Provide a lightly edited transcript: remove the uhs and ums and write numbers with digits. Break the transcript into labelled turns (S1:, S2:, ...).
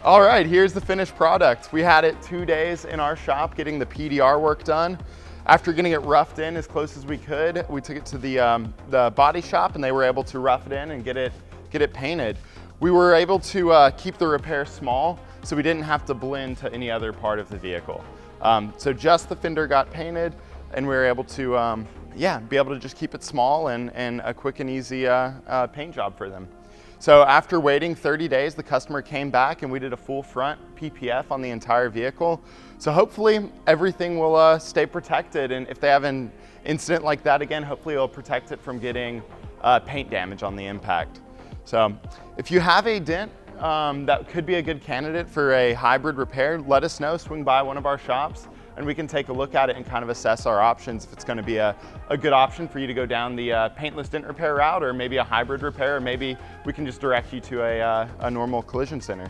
S1: All right, here's the finished product. We had it 2 days in our shop getting the PDR work done. After getting it roughed in as close as we could, we took it to the body shop and they were able to rough it in and get it painted. We were able to keep the repair small, so we didn't have to blend to any other part of the vehicle. So just the fender got painted and we were able to be able to just keep it small and a quick and easy paint job for them. So after waiting 30 days, the customer came back and we did a full front PPF on the entire vehicle. So hopefully everything will stay protected, and if they have an incident like that again, hopefully it'll protect it from getting paint damage on the impact. So if you have a dent that could be a good candidate for a hybrid repair, let us know, swing by one of our shops and we can take a look at it and kind of assess our options, if it's going to be a good option for you to go down the paintless dent repair route, or maybe a hybrid repair, or maybe we can just direct you to a normal collision center.